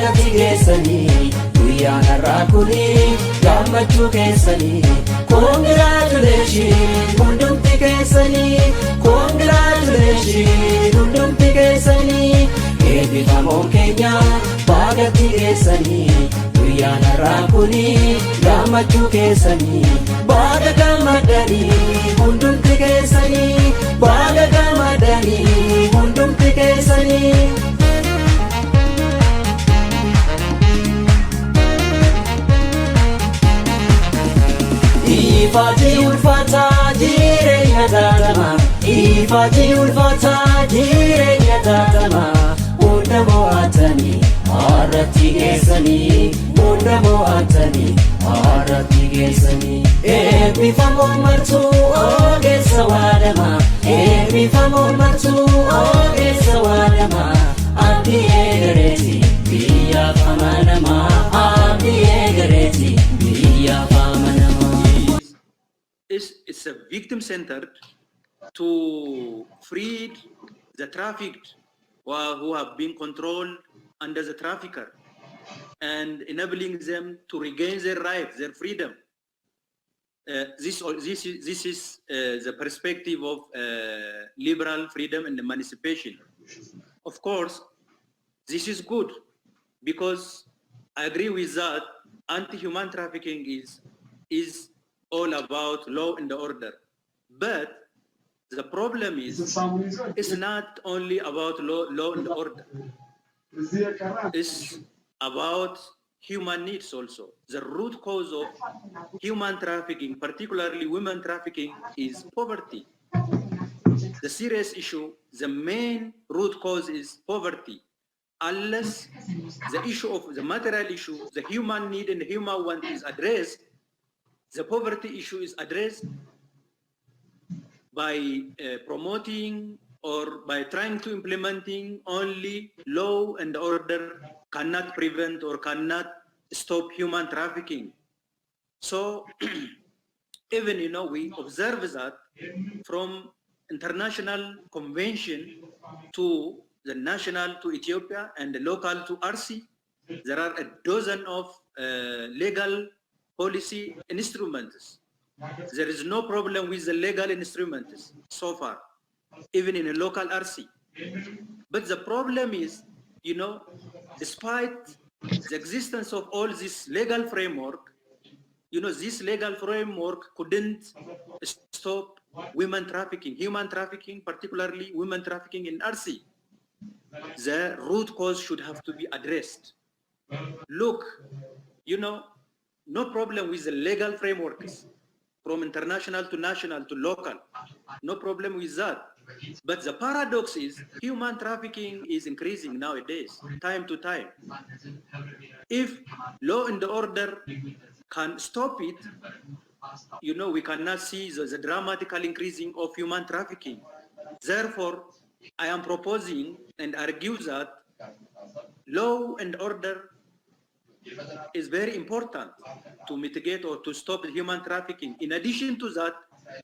baga tigesani guyana rakuni gammachu kesani congratulations hundum tigesani congratulations hundum tigesani ebifamo Kenya baga tigesani guyana rakuni gammachu kesani baga gamadani hundum tigesani baga gamadani hundum tigesani Ifati ulfata jirenya tatama Ifati ulfata jirenya tatama Undamo atani arati gesani Undamo atani arati gesani Ebifamo martu ogesa wadama Ebifamo martu ogesa wadama Abdi egereti biya famanama Abdi egereti biya famanama It's a victim-centered to free the trafficked who have been controlled under the trafficker and enabling them to regain their rights, their freedom. This is the perspective of liberal freedom and emancipation. Of course, this is good because I agree with that. Anti-human trafficking is all about law and order. But the problem is, it's not only about law and order. It's about human needs also. The root cause of human trafficking, particularly women trafficking, is poverty. The serious issue, the main root cause is poverty. Unless the issue of the material issue, the human need and the human want is addressed, the poverty issue is addressed by promoting or by trying to implementing only law and order cannot prevent or cannot stop human trafficking. So even, we observe that from international convention to the national to Ethiopia and the local to Arsi, there are a dozen of legal policy instruments. There is no problem with the legal instruments so far, even in a local RC. But the problem is, despite the existence of all this legal framework, this legal framework couldn't stop women trafficking, human trafficking, particularly women trafficking in RC. The root cause should have to be addressed. Look, no problem with the legal frameworks from international to national to local. No problem with that. But the paradox is human trafficking is increasing nowadays, time to time. If law and order can stop it, we cannot see the dramatical increasing of human trafficking. Therefore, I am proposing and argue that law and order is very important to mitigate or to stop human trafficking. In addition to that,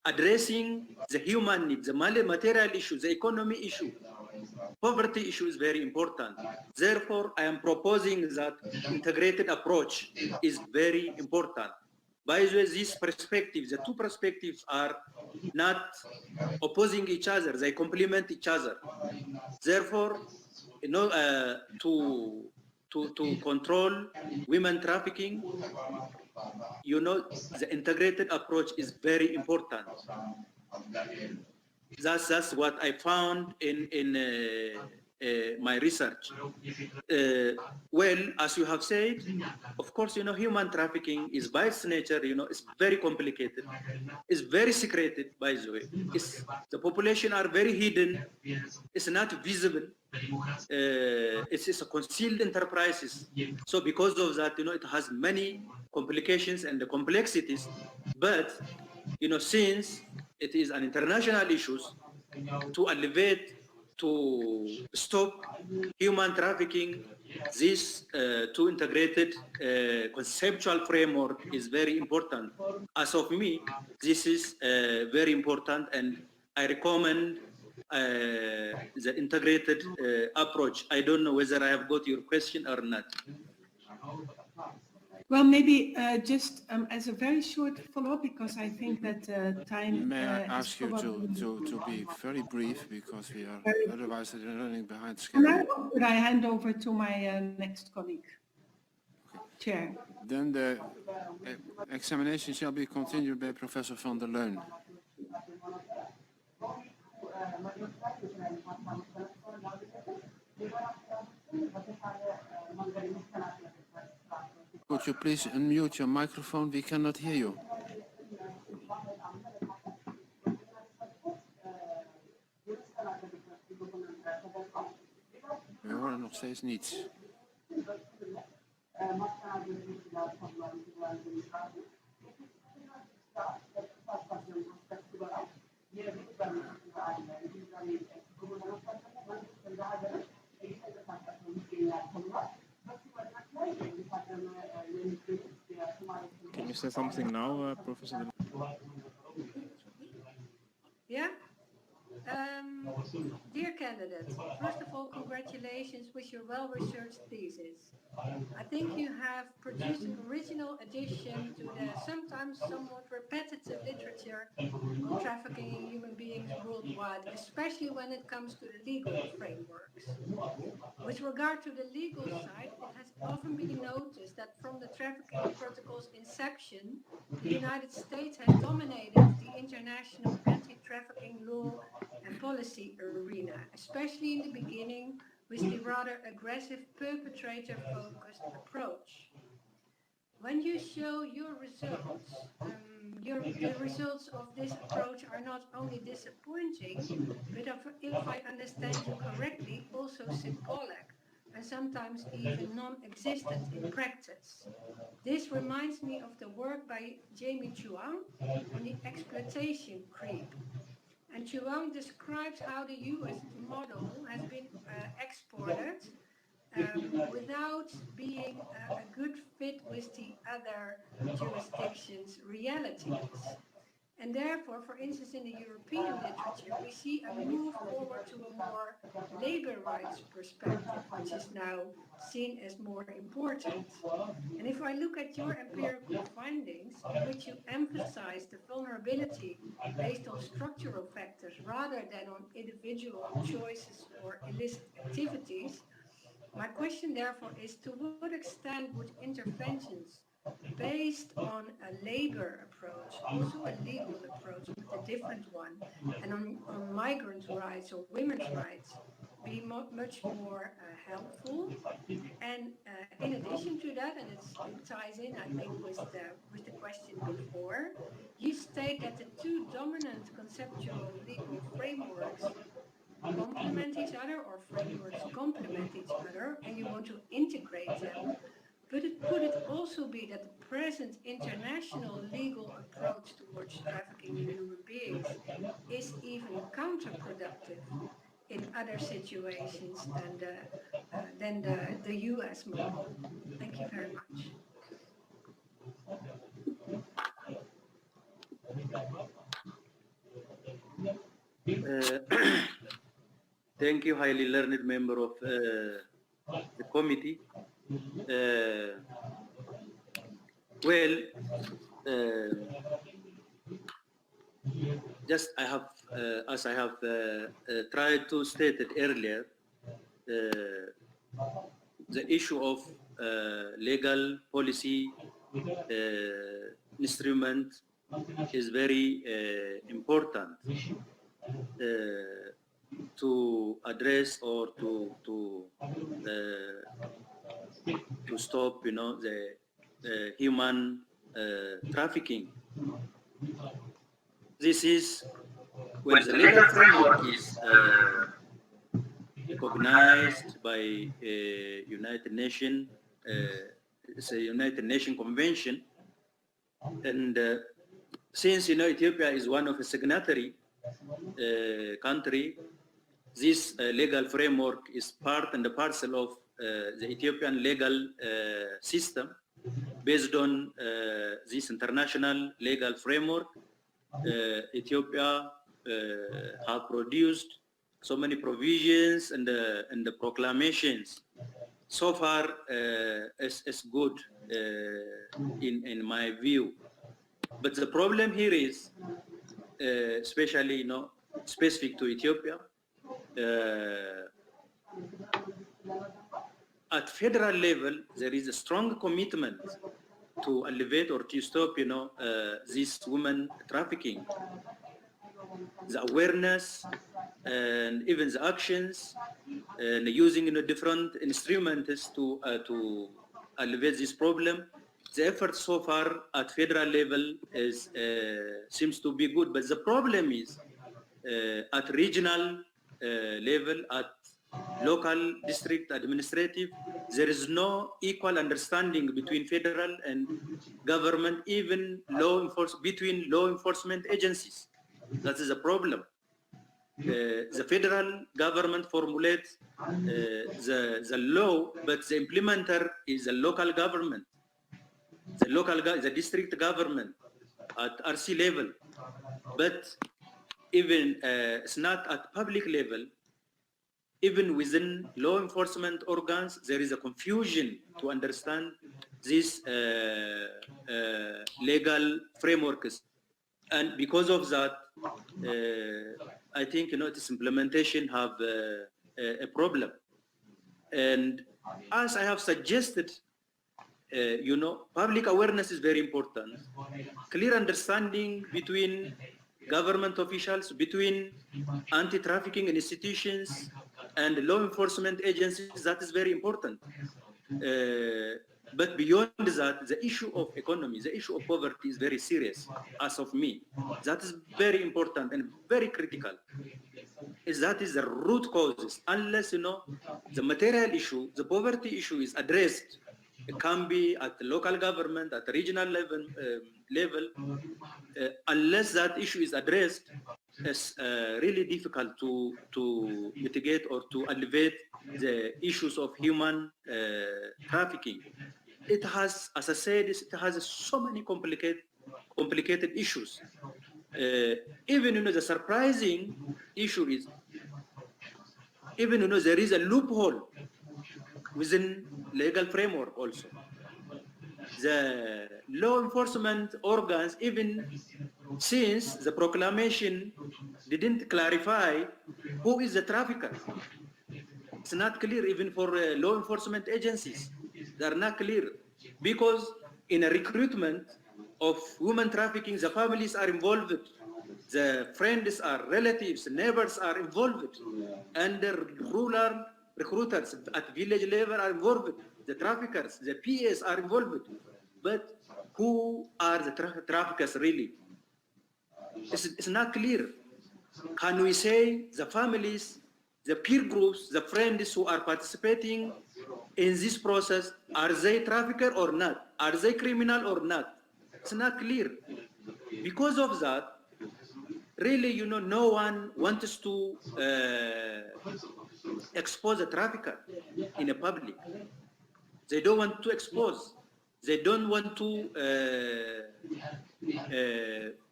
addressing the human needs, the material issue, the economy issue, poverty issue is very important. Therefore, I am proposing that integrated approach is very important. By the way, these perspectives, the two perspectives are not opposing each other, they complement each other. Therefore, to control women trafficking, the integrated approach is very important. That's what I found in my research. Well, as you have said, of course, human trafficking is by its nature, it's very complicated. It's very secreted, by the way. The population are very hidden. It's not visible. It's a concealed enterprises. So because of that, it has many complications and the complexities. But, since it is an international issue, to alleviate, to stop human trafficking, this two integrated conceptual framework is very important. As of me, this is very important, and I recommend the integrated approach. I don't know whether I have got your question or not. Well, maybe just as a very short follow-up, because I think that time May I has ask you probably... to be very brief, because we are otherwise running behind And schedule. I hand over to my next colleague, Chair. Then the examination shall be continued by Professor van der Leun. Could you please unmute your microphone? We cannot hear you. We horen nog steeds niets. Can you say something now, Professor? Yeah. Dear candidate, first of all, congratulations with your well-researched thesis. I think you have produced an original addition to the sometimes somewhat repetitive literature on trafficking in human beings worldwide, especially when it comes to the legal frameworks. With regard to the legal side, it has often been noticed that from the trafficking protocol's inception, the United States has dominated the international anti-trafficking law and policy arena, especially in the beginning with the rather aggressive perpetrator-focused approach. When you show your results, the results of this approach are not only disappointing, but if I understand you correctly, also symbolic and sometimes even non-existent in practice. This reminds me of the work by Jamie Chuang on the exploitation creep. And Chuang describes how the US model has been exported without being a good fit with the other jurisdictions' realities. And therefore, for instance, in the European literature, we see a move forward to a more labor rights perspective, which is now seen as more important. And if I look at your empirical findings, in which you emphasize the vulnerability based on structural factors rather than on individual choices or illicit activities, my question therefore is, to what extent would interventions based on a labor approach, also a legal approach, but a different one, and on migrant rights or women's rights, be much more helpful? And in addition to that, and it ties in, I think, with the question before, you state that the two dominant conceptual legal frameworks complement each other, or frameworks complement each other, and you want to integrate them. But could it also be that the present international legal approach towards trafficking in human beings is even counterproductive in other situations than the US model? Thank you very much. Thank you, highly learned member of the committee. Just I have, as I have tried to state it earlier, the issue of legal policy instrument is very important to address or to stop, the human trafficking. This is when the legal framework is recognized by United Nations. It's a United Nations Convention, and since Ethiopia is one of the signatory country, this legal framework is part and parcel of the Ethiopian legal system. Based on this international legal framework, Ethiopia have produced so many provisions and the proclamations. So far, is good in my view. But the problem here is, especially specific to Ethiopia, at federal level there is a strong commitment to elevate or to stop this women trafficking. The awareness and even the actions and using different instruments to elevate this problem. The effort so far at federal level is seems to be good, but the problem is at regional level, at local district administrative, there is no equal understanding between federal and government, even between law enforcement agencies. That is a problem. The federal government formulates the law, but the implementer is the local government, the district government at Arsi level. But even it's not at public level. Even within law enforcement organs, there is a confusion to understand these legal frameworks, and because of that, I think its implementation have a problem. And as I have suggested, public awareness is very important. Clear understanding between government officials, between anti-trafficking institutions and law enforcement agencies, that is very important. But beyond that, the issue of economy, the issue of poverty is very serious, as of me. That is very important and very critical. That is the root causes. Unless, the material issue, the poverty issue is addressed, it can be at the local government, at the regional level, unless that issue is addressed, it's really difficult to mitigate or to elevate the issues of human trafficking. It has, as I said, it has so many complicated issues. Even the surprising issue is, even there is a loophole within legal framework also. The law enforcement organs, even since the proclamation didn't clarify who is the trafficker. It's not clear even for law enforcement agencies. They are not clear, because in a recruitment of women trafficking, the families are involved, the friends are relatives, neighbors are involved, and the rural recruiters at village level are involved, the traffickers, the PAs are involved. But who are the traffickers really? It's not clear. Can we say the families, the peer groups, the friends who are participating in this process, are they trafficker or not? Are they criminal or not? It's not clear. Because of that, really, no one wants to expose a trafficker in a public. They don't want to expose. They don't want to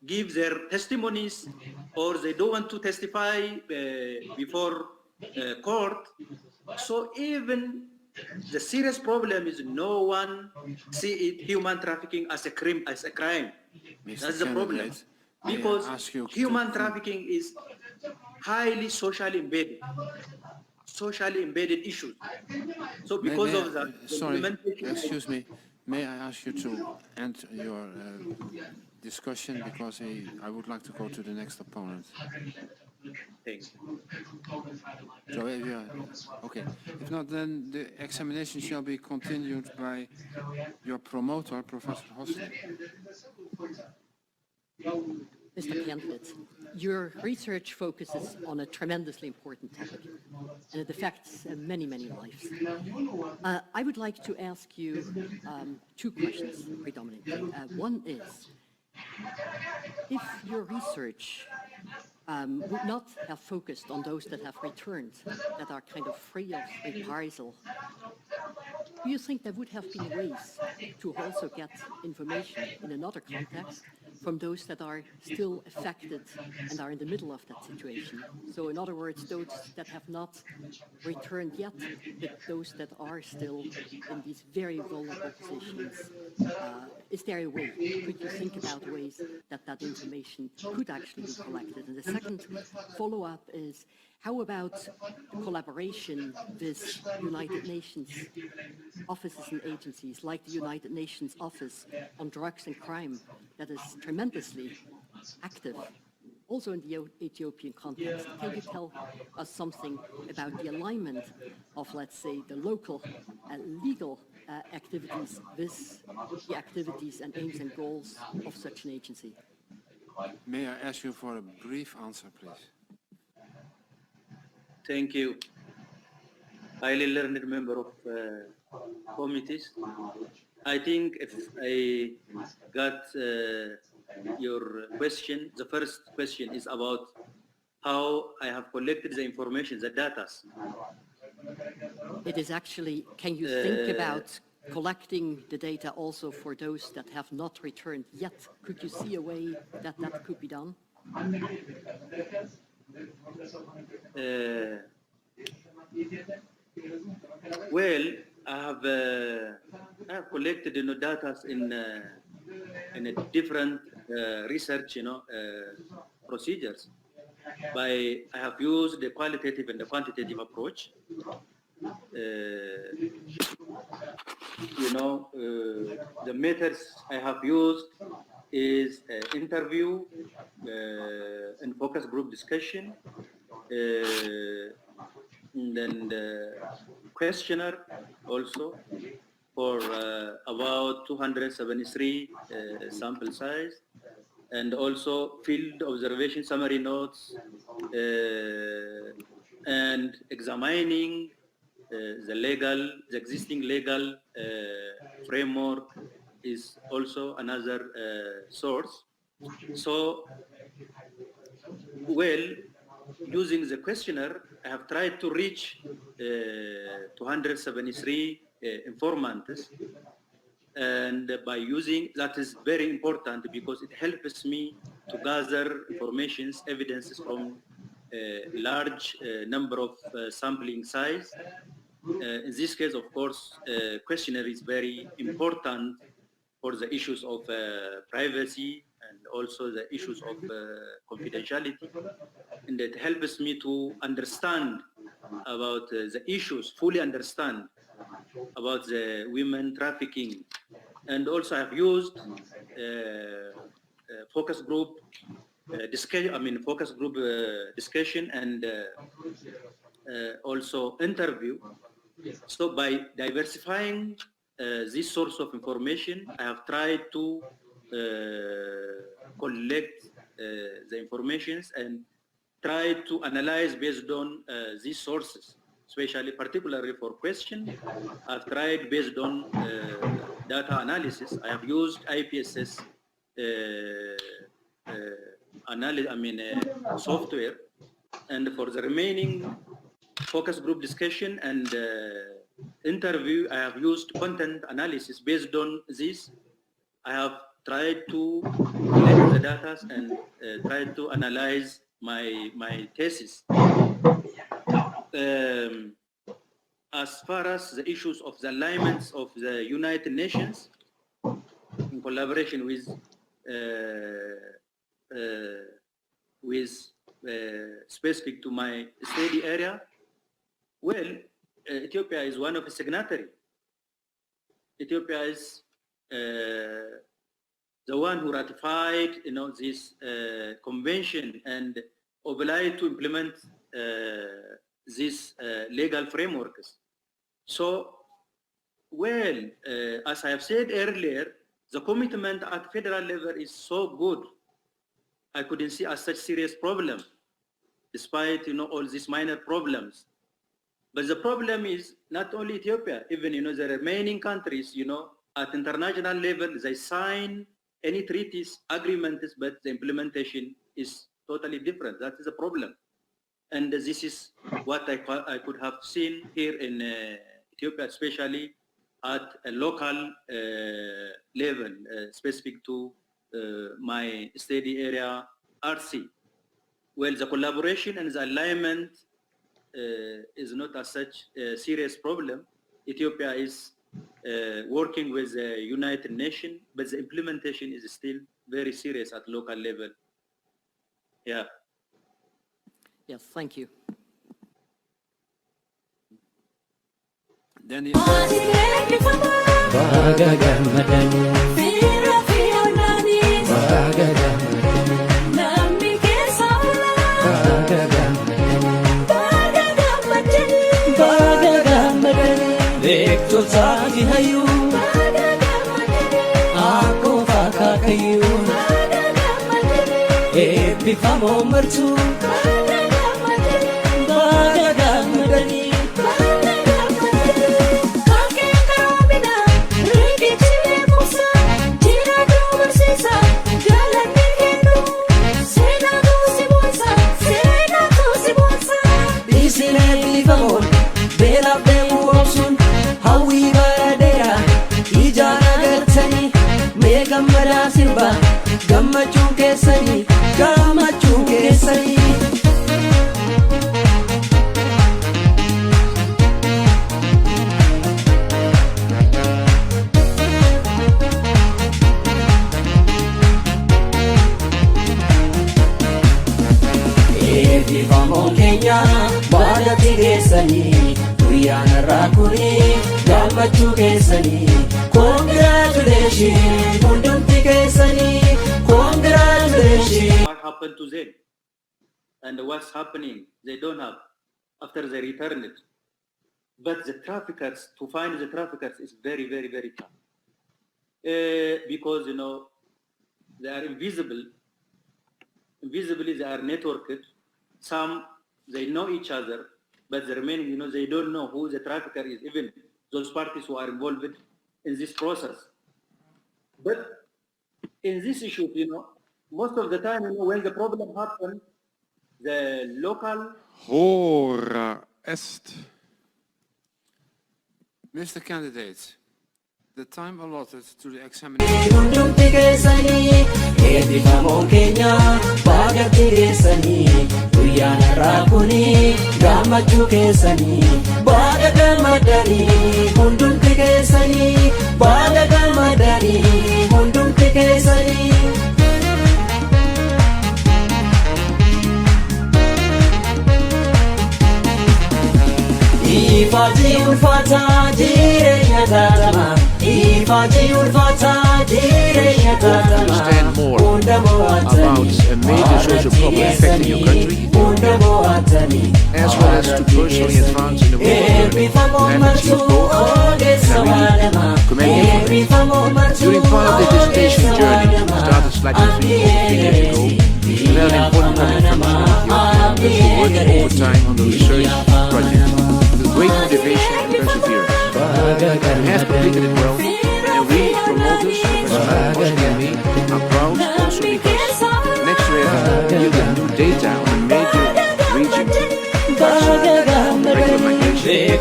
give their testimonies, or they don't want to testify before court. So even the serious problem is no one see it, human trafficking as a crime. Mr. That's the problem. Because human trafficking is highly socially embedded issues. So because of that, sorry, excuse me. May I ask you to end your discussion, because I would like to go to the next opponent. Thanks. So, okay. If not, then the examination shall be continued by your promoter, Professor Hostel. Mr. candidate, your research focuses on a tremendously important topic, and it affects many, many lives. I would like to ask you two questions predominantly. One is, if your research would not have focused on those that have returned, that are kind of free of reprisal, do you think there would have been ways to also get information in another context from those that are still affected and are in the middle of that situation. So in other words, those that have not returned yet, but those that are still in these very vulnerable positions. Is there a way? Could you think about ways that that information could actually be collected? And the second follow-up is, how about collaboration with United Nations offices and agencies like the United Nations Office on Drugs and Crime that is tremendously active, also in the Ethiopian context? Can you tell us something about the alignment of, let's say, the local legal activities with the activities and aims and goals of such an agency? May I ask you for a brief answer, please? Thank you. Highly learned member of committees. I think if I got your question, the first question is about how I have collected the information, the data. It is actually, can you think about collecting the data also for those that have not returned yet? Could you see a way that that could be done? Well, I have collected data in a different research procedures. I have used the qualitative and the quantitative approach. The methods I have used is interview and focus group discussion, and then the questionnaire also for about 273 sample size, and also field observation summary notes, and examining the existing legal framework is also another source. So, well, using the questionnaire, I have tried to reach 273 informants, and by using that is very important because it helps me to gather informations, evidences from a large number of sampling size. In this case, of course, questionnaire is very important for the issues of privacy and also the issues of confidentiality. And it helps me to understand about the issues, fully understand about the women trafficking. And also I've used focus group discussion and also interview. So by diversifying this source of information, I have tried to collect the informations and try to analyze based on these sources, particularly for question. I've tried based on data analysis. I have used IPSS software, and for the remaining focus group discussion and interview, I have used content analysis. Based on this, I have tried to collect the data and tried to analyze my thesis. As far as the issues of the alignments of the United Nations in collaboration with specific to my study area, well, Ethiopia is one of the signatories. Ethiopia is the one who ratified, this convention and obliged to implement these legal frameworks. So, well, as I have said earlier, the commitment at federal level is so good. I couldn't see as such serious problem, despite all these minor problems. But the problem is not only Ethiopia, even the remaining countries, at international level, they sign any treaties, agreements, but the implementation is totally different. That is a problem. And this is what I could have seen here in Ethiopia, especially at a local level, specific to my study area, Arsi. Well, the collaboration and the alignment is not as such a serious problem. Ethiopia is working with the United Nations, but the implementation is still very serious at local level. Yeah. Yes, thank you. Then the What happened to them and what's happening, they don't have after they return it. But the traffickers, to find the traffickers is very, very, very tough. Because, they are invisible. Invisibly, they are networked. Some, they know each other, but the remaining, they don't know who the trafficker is, even those parties who are involved in this process. But in this issue, most of the time, when the problem happens, the local... Hora est. Mr. Candidate, the time allotted to the examination. Ifati ulfata jireenya tatama. Ifati ulfata jireenya tatama. Understand more about a major social problem affecting your country, Ethiopia, as well as to personally advance in the world of learning. You have achieved both, and I really commend you for it. During part of the dissertation journey, started slightly 3 years ago, you held important public functions in Ethiopia, working overtime on the research project with great motivation and perseverance. You have completed it well, and we, promoters, Professor Arsi and me, are proud also because next year you get new data on a major region, regular migration. It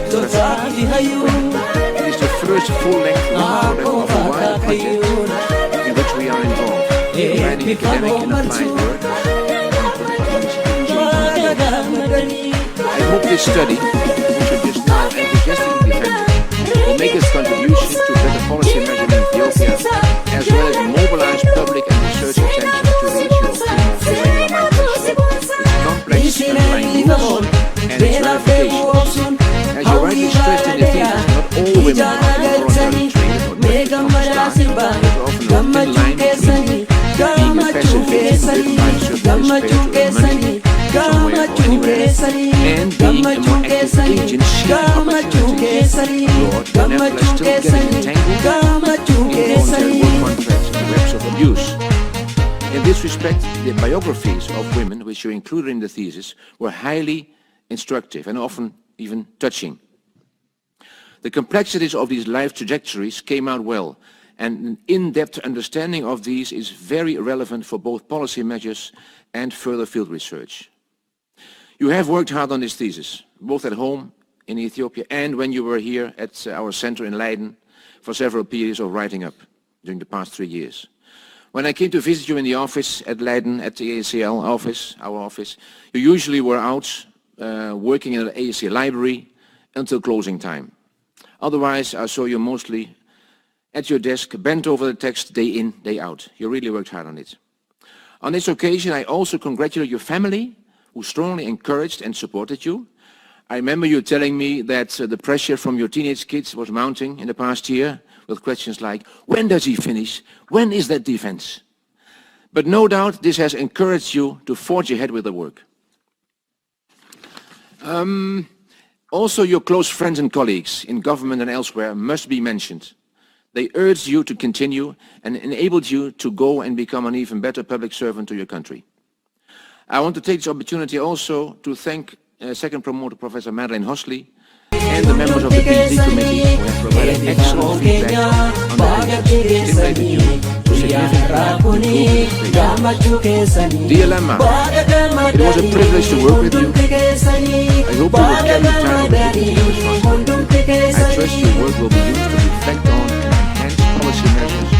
is the first full-length product of a wider project in which we are involved, providing academic and applied work I hope this study, which I just now enthusiastically defended, will make its contribution to better policy measurement in Ethiopia, as well as mobilize public and research attention to the issue of irregular migration, its complex underlying roots and its ramifications. As you rightly stressed in the thesis, not all women are voluntarily trained or directed from the start. There's often a thin line between being a passive victim driven by certain despair to earn money somewhere or anywhere, and being a more active agent seeking opportunities abroad, but nevertheless still getting entangled in voluntary work contracts and webs of abuse. In this respect, the biographies of women, which you included in the thesis, were highly instructive and often even touching. The complexities of these life trajectories came out well, and an in-depth understanding of these is very relevant for both policy measures and further field research. You have worked hard on this thesis, both at home in Ethiopia and when you were here at our center in Leiden for several periods of writing up during the past 3 years. When I came to visit you in the office at Leiden, at the ASCL office, our office, you usually were out working in the ASCL library until closing time. Otherwise, I saw you mostly at your desk, bent over the text day in, day out. You really worked hard on it. On this occasion, I also congratulate your family, who strongly encouraged and supported you. I remember you telling me that the pressure from your teenage kids was mounting in the past year, with questions like, when does he finish? When is that defense? But no doubt this has encouraged you to forge ahead with the work. Also, your close friends and colleagues in government and elsewhere must be mentioned. They urged you to continue and enabled you to go and become an even better public servant to your country. I want to take this opportunity also to thank second promoter Professor Madeleine Hosley and the members of the PhD committee who have provided excellent feedback on the ideas, stimulated you to significantly improve the Dear Lemma, it was a privilege to work with you. I hope you will carry the title with continuous responsibility. I trust your work will be used to reflect on and enhance policy measures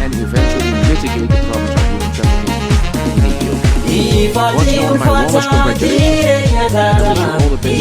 and eventually mitigate the problems of human trafficking in Ethiopia. Once more, my warmest congratulations. I wish you all the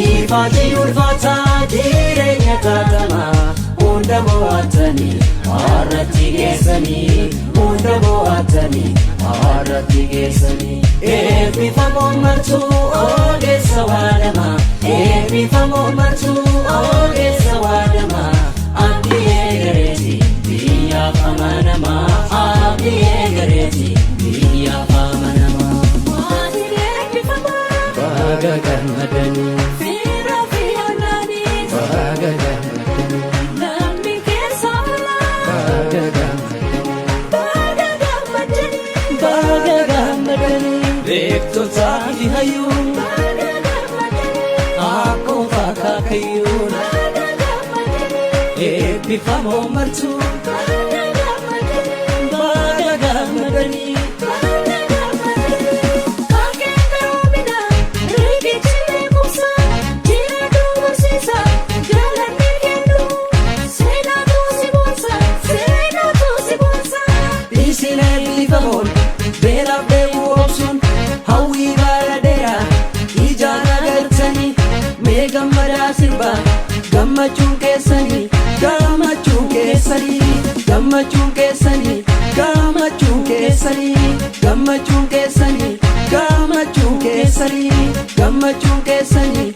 Gammachuun keessanii